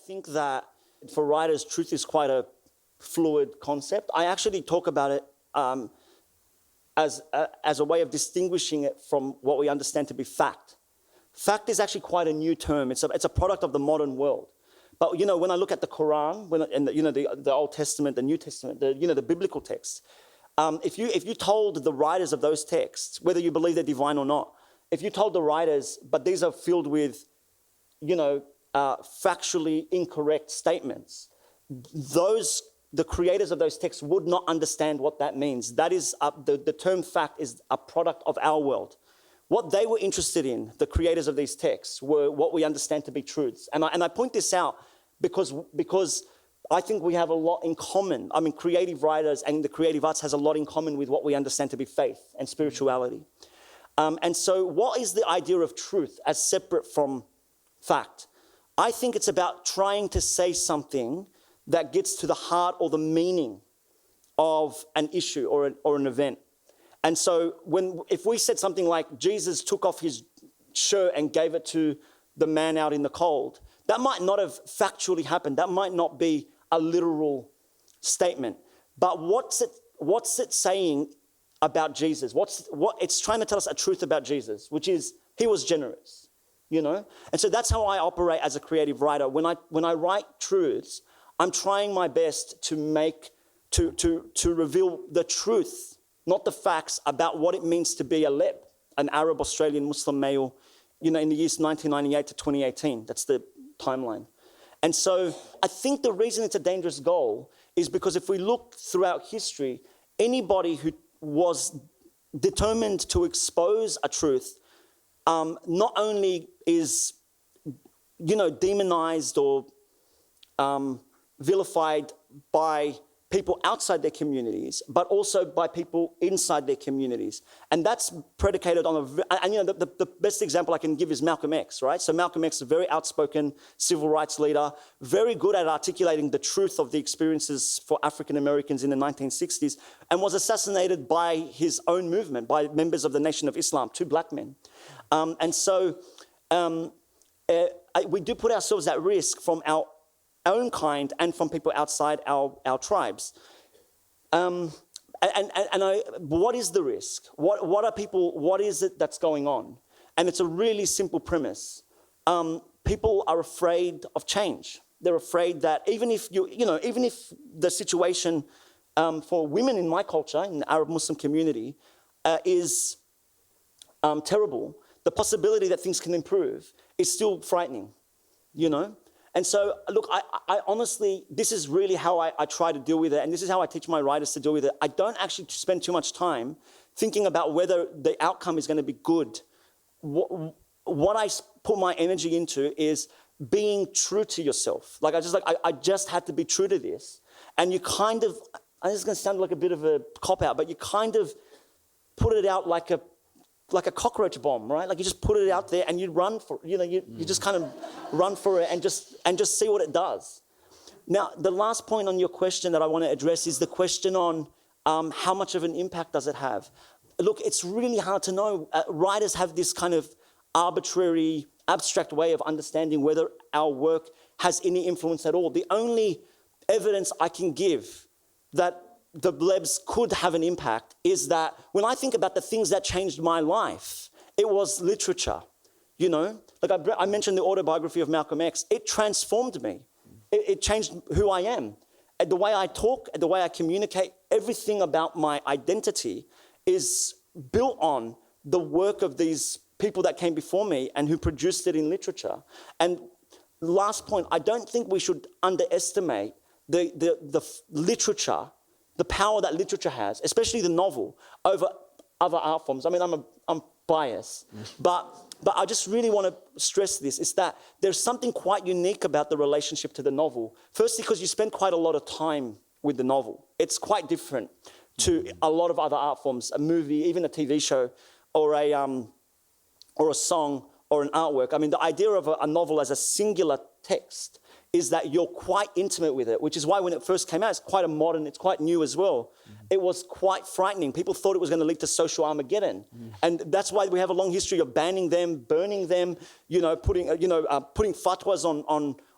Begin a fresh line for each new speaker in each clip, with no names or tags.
think that for writers, truth is quite a fluid concept. I actually talk about it as a way of distinguishing it from what we understand to be fact. Fact is actually quite a new term. It's a product of the modern world. But when I look at the Quran, the Old Testament, the New Testament, the biblical texts, if you told the writers of those texts, whether you believe they're divine or not, if you told the writers, but these are filled with, factually incorrect statements, the creators of those texts would not understand what that means. That is, the term fact is a product of our world. What they were interested in, the creators of these texts, were what we understand to be truths. And I point this out because I think we have a lot in common. I mean, creative writers and the creative arts has a lot in common with what we understand to be faith and spirituality. And so what is the idea of truth as separate from fact? I think it's about trying to say something that gets to the heart or the meaning of an issue or an event. And so if we said something like Jesus took off his shirt and gave it to the man out in the cold, that might not have factually happened. That might not be a literal statement. But what's it saying about Jesus? It's trying to tell us a truth about Jesus, which is he was generous, And so that's how I operate as a creative writer. When I write truths, I'm trying my best to reveal the truth, not the facts, about what it means to be a Leb, an Arab Australian Muslim male, in the years 1998 to 2018. That's the timeline. And so I think the reason it's a dangerous goal is because if we look throughout history, anybody who was determined to expose a truth not only is, demonized or vilified by people outside their communities, but also by people inside their communities. And that's predicated on the best example I can give is Malcolm X, right? So Malcolm X is a very outspoken civil rights leader, very good at articulating the truth of the experiences for African Americans in the 1960s, and was assassinated by his own movement, by members of the Nation of Islam, 2 black men. We do put ourselves at risk from our own kind and from people outside our tribes. What is the risk? What is it that's going on? And it's a really simple premise. People are afraid of change. They're afraid that even if the situation for women in my culture, in the Arab Muslim community, is terrible, the possibility that things can improve is still frightening, And so, look, I honestly, this is really how I try to deal with it, and this is how I teach my writers to deal with it. I don't actually spend too much time thinking about whether the outcome is going to be good. What I put my energy into is being true to yourself. I just had to be true to this. And you kind of, this is going to sound like a bit of a cop-out, but you kind of put it out like a cockroach bomb, right? Like you just put it out there and you run for, you just kind of run for it and just see what it does. Now, the last point on your question that I want to address is the question on how much of an impact does it have? Look, it's really hard to know. Writers have this kind of arbitrary, abstract way of understanding whether our work has any influence at all. The only evidence I can give that the Lebs could have an impact is that when I think about the things that changed my life, it was literature, I mentioned the autobiography of Malcolm X. It transformed me. It changed who I am. The way I talk, the way I communicate, everything about my identity is built on the work of these people that came before me and who produced it in literature. And last point, I don't think we should underestimate the literature, the power that literature has, especially the novel, over other art forms. I mean, I'm biased, but I just really want to stress this, is that there's something quite unique about the relationship to the novel. Firstly, because you spend quite a lot of time with the novel. It's quite different to a lot of other art forms, a movie, even a TV show, or a song, or an artwork. I mean, the idea of a novel as a singular text is that you're quite intimate with it, which is why when it first came out, it's quite new as well. It was quite frightening. People thought it was going to lead to social Armageddon. And that's why we have a long history of banning them, burning them, putting fatwas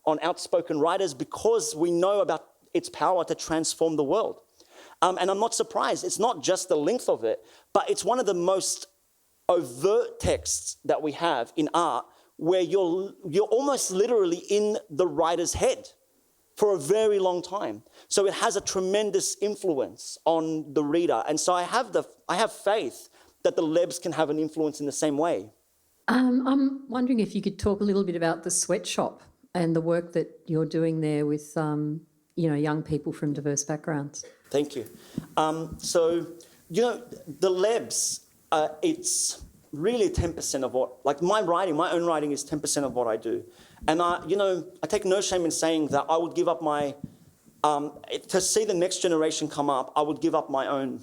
on outspoken writers because we know about its power to transform the world. And I'm not surprised. It's not just the length of it, but it's one of the most overt texts that we have in art where you're almost literally in the writer's head for a very long time. So it has a tremendous influence on the reader. And so I have faith that the Lebs can have an influence in the same way.
I'm wondering if you could talk a little bit about the Sweatshop and the work that you're doing there with young people from diverse backgrounds.
Thank you. So the Lebs, it's really 10% of what, like my own writing is 10% of what I do. And I take no shame in saying that I would give up to see the next generation come up, I would give up my own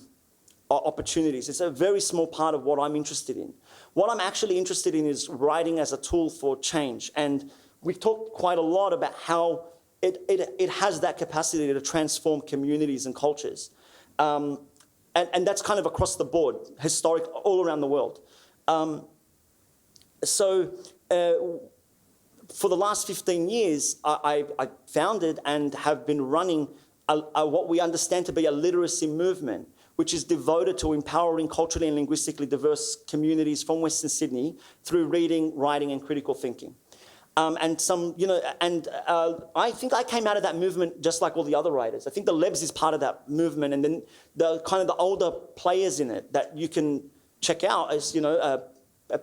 opportunities. It's a very small part of what I'm interested in. What I'm actually interested in is writing as a tool for change. And we've talked quite a lot about how it has that capacity to transform communities and cultures. And that's kind of across the board, historic, all around the world. For the last 15 years, I founded and have been running what we understand to be a literacy movement, which is devoted to empowering culturally and linguistically diverse communities from Western Sydney through reading, writing, and critical thinking. I think I came out of that movement just like all the other writers. I think the Lebs is part of that movement, and then the older players in it that you can check out is,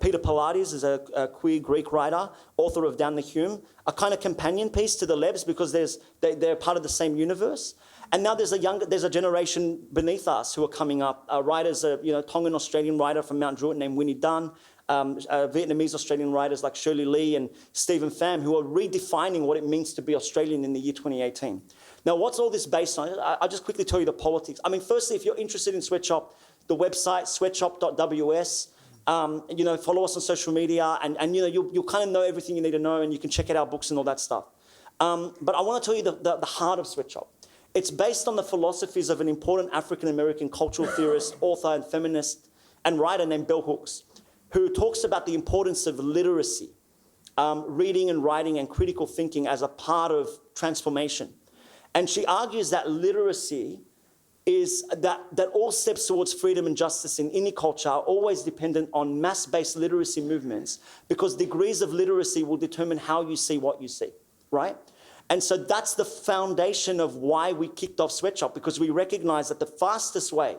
Peter Pilates is a queer Greek writer, author of Down the Hume, a kind of companion piece to the Lebs because they're part of the same universe. And now there's a generation beneath us who are coming up. Writers, Tongan Australian writer from Mount Druitt named Winnie Dunn, Vietnamese Australian writers like Shirley Lee and Stephen Pham, who are redefining what it means to be Australian in the year 2018. Now, what's all this based on? I'll just quickly tell you the politics. I mean, firstly, if you're interested in Sweatshop, the website, sweatshop.ws, follow us on social media, and you'll kind of know everything you need to know, and you can check out our books and all that stuff. But I want to tell you the heart of Sweatshop. It's based on the philosophies of an important African-American cultural theorist, author, and feminist, and writer named Bell Hooks, who talks about the importance of literacy, reading and writing and critical thinking as a part of transformation. And she argues that literacy is that all steps towards freedom and justice in any culture are always dependent on mass-based literacy movements, because degrees of literacy will determine how you see what you see, right? And so that's the foundation of why we kicked off Sweatshop, because we recognize that the fastest way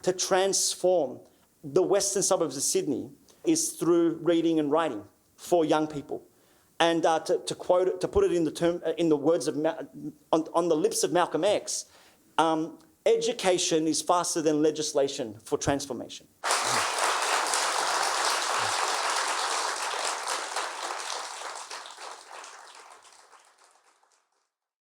to transform the western suburbs of Sydney is through reading and writing for young people. And to put it in the words of on the lips of Malcolm X, education is faster than legislation for transformation.